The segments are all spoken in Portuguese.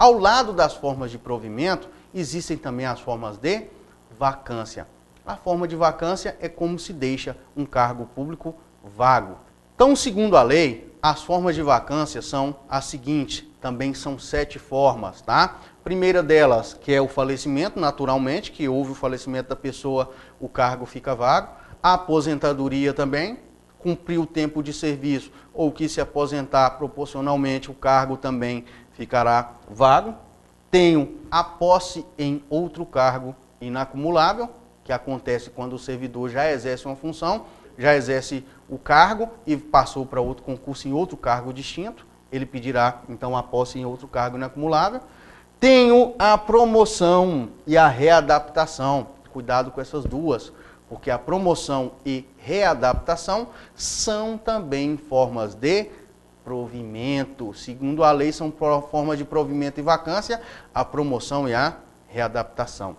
Ao lado das formas de provimento, existem também as formas de vacância. A forma de vacância é como se deixa um cargo público vago. Então, segundo a lei, as formas de vacância são as seguintes, também são 7 formas, tá? Primeira delas, que é o falecimento, naturalmente, que houve o falecimento da pessoa, o cargo fica vago. A aposentadoria também, cumprir o tempo de serviço ou que se aposentar proporcionalmente, o cargo também ficará vago. Tenho a posse em outro cargo inacumulável, que acontece quando o servidor já exerce uma função, já exerce o cargo e passou para outro concurso em outro cargo distinto, ele pedirá então a posse em outro cargo inacumulável. Tenho a promoção e a readaptação, cuidado com essas duas, porque a promoção e readaptação são também formas de provimento. Segundo a lei, são formas de provimento e vacância, a promoção e a readaptação.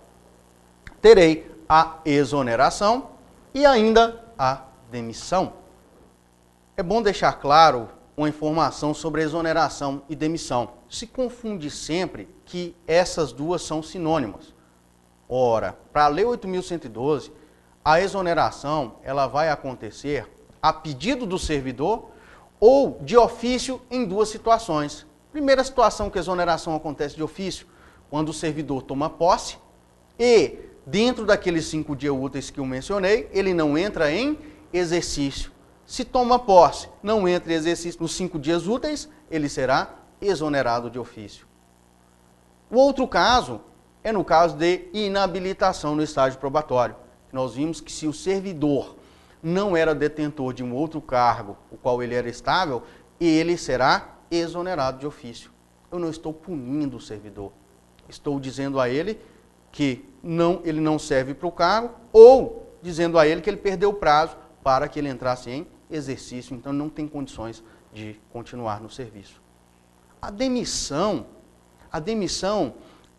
Terei a exoneração e ainda a demissão. É bom deixar claro uma informação sobre exoneração e demissão. Se confunde sempre que essas duas são sinônimas. Ora, para a Lei 8.112, a exoneração ela vai acontecer a pedido do servidor ou de ofício em duas situações. Primeira situação que a exoneração acontece de ofício, quando o servidor toma posse e, dentro daqueles 5 dias úteis que eu mencionei, ele não entra em exercício. Se toma posse, não entra em exercício nos 5 dias úteis, ele será exonerado de ofício. O outro caso é no caso de inabilitação no estágio probatório. Nós vimos que se o servidor não era detentor de um outro cargo, o qual ele era estável, ele será exonerado de ofício. Eu não estou punindo o servidor. Estou dizendo a ele que ele não serve para o cargo ou dizendo a ele que ele perdeu o prazo para que ele entrasse em exercício, então não tem condições de continuar no serviço. A demissão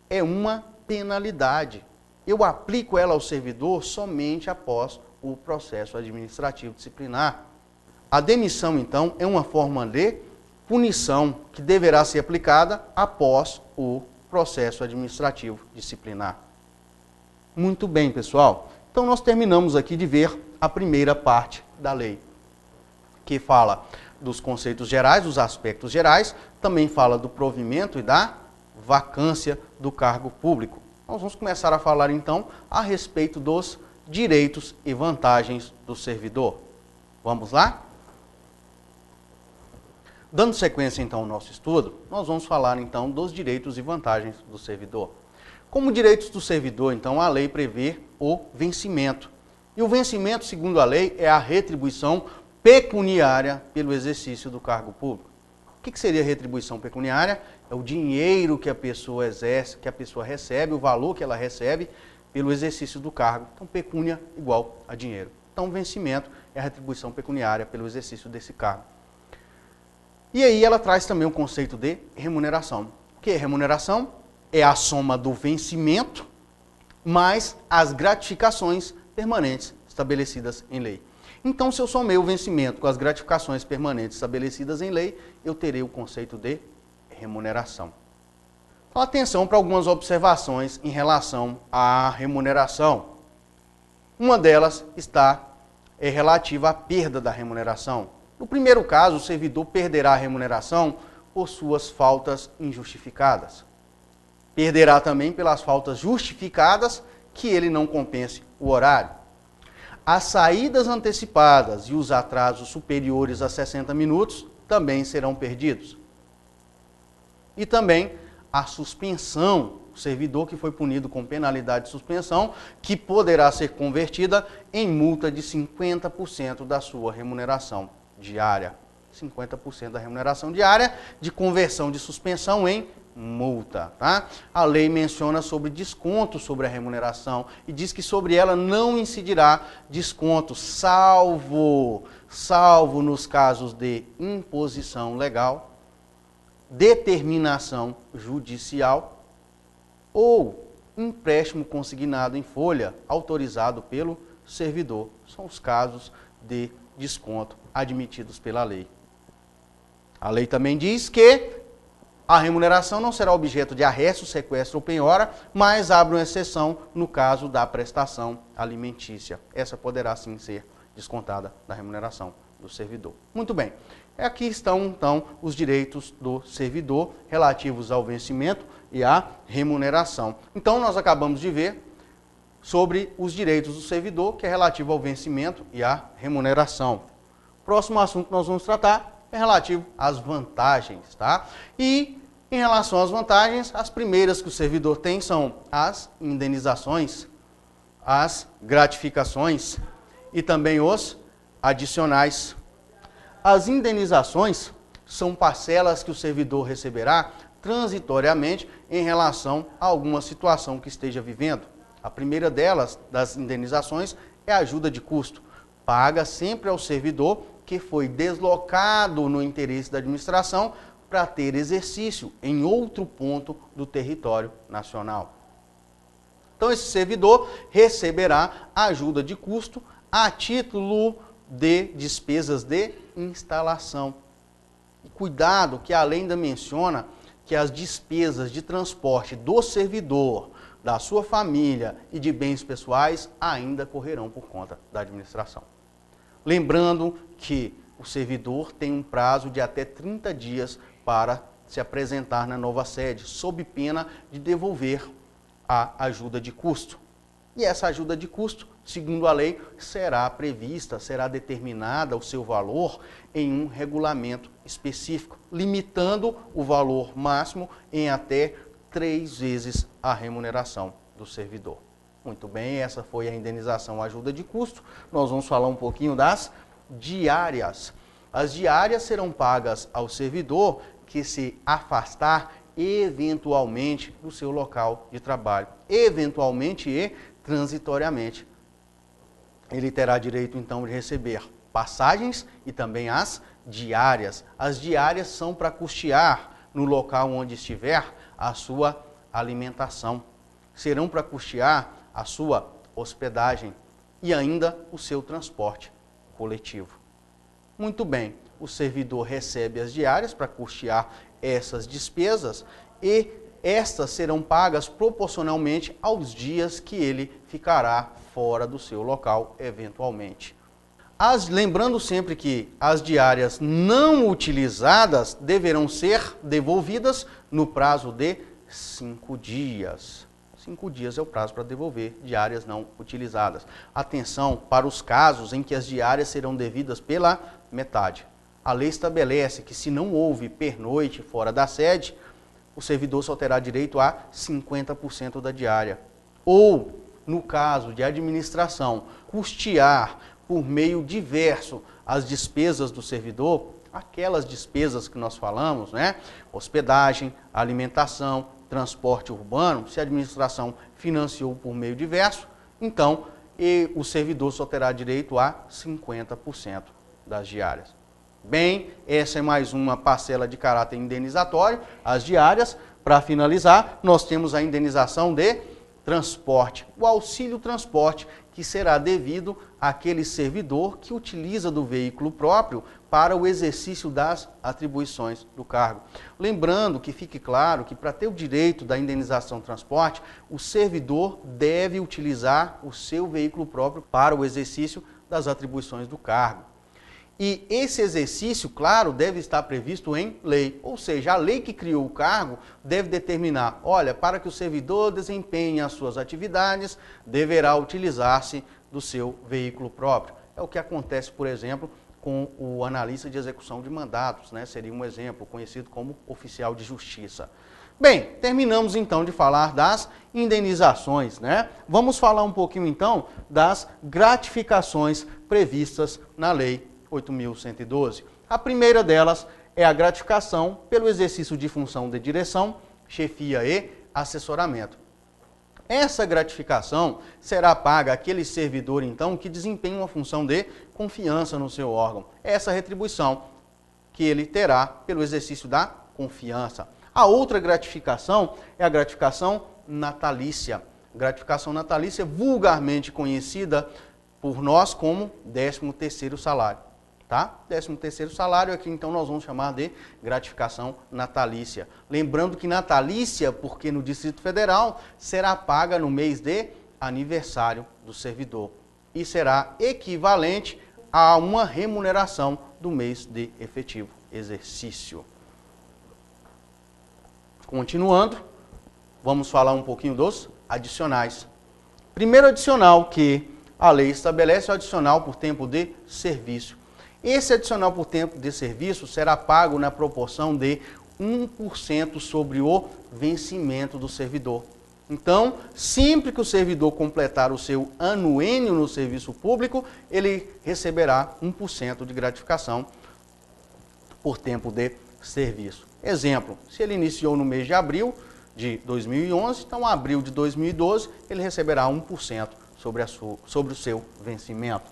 é uma penalidade. Eu aplico ela ao servidor somente após o processo administrativo disciplinar. A demissão, então, é uma forma de punição que deverá ser aplicada após o processo administrativo disciplinar. Muito bem, pessoal. Então, nós terminamos aqui de ver a primeira parte da lei, que fala dos conceitos gerais, dos aspectos gerais, também fala do provimento e da vacância do cargo público. Nós vamos começar a falar, então, a respeito dos direitos e vantagens do servidor. Vamos lá? Dando sequência, então, ao nosso estudo, nós vamos falar, então, dos direitos e vantagens do servidor. Como direitos do servidor, então, a lei prevê o vencimento. E o vencimento, segundo a lei, é a retribuição pecuniária pelo exercício do cargo público. O que seria retribuição pecuniária? É o dinheiro que a pessoa exerce, que a pessoa recebe, o valor que ela recebe pelo exercício do cargo. Então, pecúnia igual a dinheiro. Então, vencimento é a retribuição pecuniária pelo exercício desse cargo. E aí ela traz também o conceito de remuneração. O que é remuneração? É a soma do vencimento mais as gratificações permanentes estabelecidas em lei. Então, se eu somei o vencimento com as gratificações permanentes estabelecidas em lei, eu terei o conceito de remuneração. Então, atenção para algumas observações em relação à remuneração. Uma delas é relativa à perda da remuneração. No primeiro caso, o servidor perderá a remuneração por suas faltas injustificadas. Perderá também pelas faltas justificadas que ele não compense o horário. As saídas antecipadas e os atrasos superiores a 60 minutos também serão perdidos. E também a suspensão, o servidor que foi punido com penalidade de suspensão, que poderá ser convertida em multa de 50% da sua remuneração diária. 50% da remuneração diária de conversão de suspensão em multa. Tá? A lei menciona sobre desconto sobre a remuneração e diz que sobre ela não incidirá desconto, salvo nos casos de imposição legal, determinação judicial ou empréstimo consignado em folha autorizado pelo servidor. São os casos de desconto admitidos pela lei. A lei também diz que A remuneração não será objeto de arresto, sequestro ou penhora, mas abre uma exceção no caso da prestação alimentícia. Essa poderá sim ser descontada da remuneração do servidor. Muito bem. Aqui estão, então, os direitos do servidor relativos ao vencimento e à remuneração. Então, nós acabamos de ver sobre os direitos do servidor, que é relativo ao vencimento e à remuneração. Próximo assunto que nós vamos tratar é relativo às vantagens, tá? E, em relação às vantagens, as primeiras que o servidor tem são as indenizações, as gratificações e também os adicionais. As indenizações são parcelas que o servidor receberá transitoriamente em relação a alguma situação que esteja vivendo. A primeira delas, das indenizações, é a ajuda de custo. Paga sempre ao servidor que foi deslocado no interesse da administração para ter exercício em outro ponto do território nacional. Então, esse servidor receberá ajuda de custo a título de despesas de instalação. E cuidado que a lei ainda menciona que as despesas de transporte do servidor, da sua família e de bens pessoais ainda correrão por conta da administração. Lembrando que o servidor tem um prazo de até 30 dias para se apresentar na nova sede, sob pena de devolver a ajuda de custo. E essa ajuda de custo, segundo a lei, será prevista, será determinada o seu valor em um regulamento específico, limitando o valor máximo em até 3 vezes a remuneração do servidor. Muito bem, essa foi a indenização ajuda de custo. Nós vamos falar um pouquinho das diárias. As diárias serão pagas ao servidor que se afastar eventualmente do seu local de trabalho. Eventualmente e transitoriamente. Ele terá direito, então, de receber passagens e também as diárias. As diárias são para custear no local onde estiver a sua alimentação. Serão para custear a sua hospedagem e ainda o seu transporte coletivo. Muito bem, o servidor recebe as diárias para custear essas despesas e estas serão pagas proporcionalmente aos dias que ele ficará fora do seu local, eventualmente. Lembrando sempre que as diárias não utilizadas deverão ser devolvidas no prazo de 5 dias. 5 dias é o prazo para devolver diárias não utilizadas. Atenção para os casos em que as diárias serão devidas pela metade. A lei estabelece que se não houve pernoite fora da sede, o servidor só terá direito a 50% da diária. Ou, no caso de administração, custear por meio diverso as despesas do servidor, aquelas despesas que nós falamos, né? Hospedagem, alimentação, transporte urbano, se a administração financiou por meio diverso, então o servidor só terá direito a 50% das diárias. Bem, essa é mais uma parcela de caráter indenizatório, as diárias. Para finalizar, nós temos a indenização de transporte, o auxílio transporte, que será devido àquele servidor que utiliza do veículo próprio para o exercício das atribuições do cargo. Lembrando que fique claro que para ter o direito da indenização transporte, o servidor deve utilizar o seu veículo próprio para o exercício das atribuições do cargo. E esse exercício, claro, deve estar previsto em lei, ou seja, a lei que criou o cargo deve determinar, olha, para que o servidor desempenhe as suas atividades, deverá utilizar-se do seu veículo próprio. É o que acontece, por exemplo, com o analista de execução de mandatos, né? Seria um exemplo, conhecido como oficial de justiça. Bem, terminamos então de falar das indenizações, né? Vamos falar um pouquinho então das gratificações previstas na lei 8.112. A primeira delas é a gratificação pelo exercício de função de direção, chefia e assessoramento. Essa gratificação será paga àquele servidor, então, que desempenha uma função de confiança no seu órgão. Essa retribuição que ele terá pelo exercício da confiança. A outra gratificação é a gratificação natalícia. Gratificação natalícia vulgarmente conhecida por nós como 13º salário. tá? 13º salário aqui, então, nós vamos chamar de gratificação natalícia. Lembrando que natalícia, porque no Distrito Federal, será paga no mês de aniversário do servidor e será equivalente a uma remuneração do mês de efetivo exercício. Continuando, vamos falar um pouquinho dos adicionais. Primeiro adicional que a lei estabelece é o adicional por tempo de serviço. Esse adicional por tempo de serviço será pago na proporção de 1% sobre o vencimento do servidor. Então, sempre que o servidor completar o seu anuênio no serviço público, ele receberá 1% de gratificação por tempo de serviço. Exemplo, se ele iniciou no mês de abril de 2011, então abril de 2012, ele receberá 1% sobre o seu vencimento.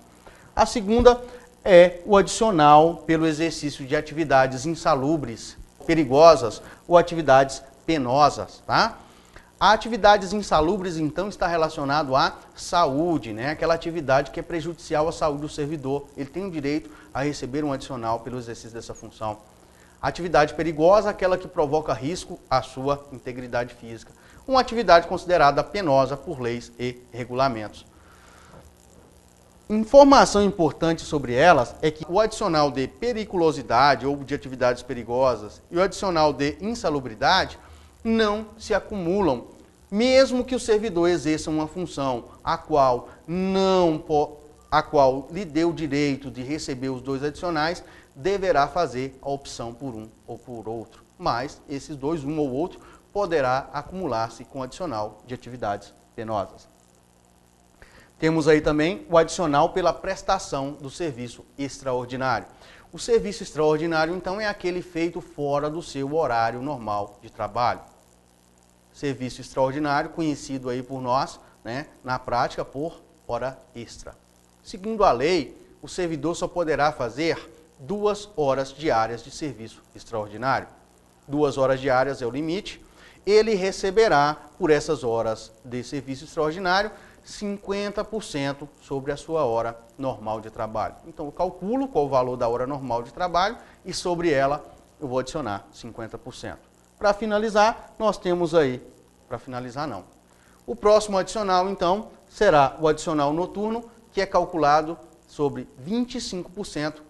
A segunda é o adicional pelo exercício de atividades insalubres, perigosas ou atividades penosas, tá? A atividades insalubres, então, está relacionado à saúde, né? Aquela atividade que é prejudicial à saúde do servidor. Ele tem o direito a receber um adicional pelo exercício dessa função. Atividade perigosa, aquela que provoca risco à sua integridade física. Uma atividade considerada penosa por leis e regulamentos. Informação importante sobre elas é que o adicional de periculosidade ou de atividades perigosas e o adicional de insalubridade não se acumulam, mesmo que o servidor exerça uma função a qual lhe dê o direito de receber os dois adicionais, deverá fazer a opção por um ou por outro. Mas esses dois, um ou outro, poderá acumular-se com o adicional de atividades penosas. Temos aí também o adicional pela prestação do serviço extraordinário. O serviço extraordinário, então, é aquele feito fora do seu horário normal de trabalho. Serviço extraordinário, conhecido aí por nós, né, na prática, por hora extra. Segundo a lei, o servidor só poderá fazer 2 horas diárias de serviço extraordinário. 2 horas diárias é o limite. Ele receberá, por essas horas de serviço extraordinário, 50% sobre a sua hora normal de trabalho. Então, eu calculo qual o valor da hora normal de trabalho e sobre ela eu vou adicionar 50%. Para finalizar, nós temos aí, para finalizar não. O próximo adicional, então, será o adicional noturno, que é calculado sobre 25%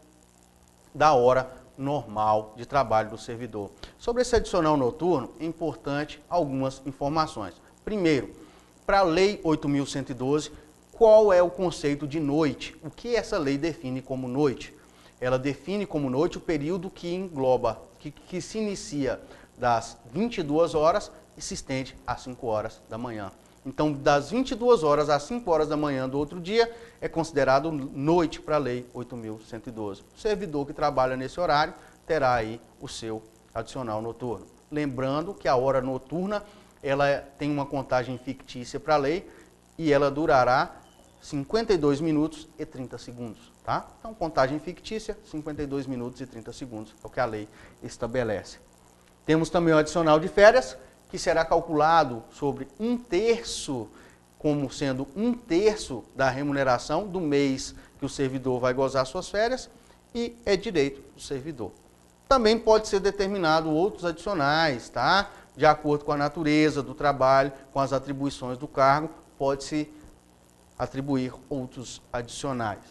da hora normal de trabalho do servidor. Sobre esse adicional noturno, é importante algumas informações. Primeiro, para a Lei 8.112, qual é o conceito de noite? O que essa lei define como noite? Ela define como noite o período que engloba, que se inicia das 22 horas e se estende às 5 horas da manhã. Então, das 22 horas às 5 horas da manhã do outro dia, é considerado noite para a Lei 8.112. O servidor que trabalha nesse horário terá aí o seu adicional noturno. Lembrando que a hora noturna, ela tem uma contagem fictícia para a lei e ela durará 52 minutos e 30 segundos, tá? Então, contagem fictícia, 52 minutos e 30 segundos, é o que a lei estabelece. Temos também o adicional de férias, que será calculado sobre 1/3, como sendo 1/3 da remuneração do mês que o servidor vai gozar suas férias e é direito do servidor. Também pode ser determinado outros adicionais, tá? De acordo com a natureza do trabalho, com as atribuições do cargo, pode-se atribuir outros adicionais.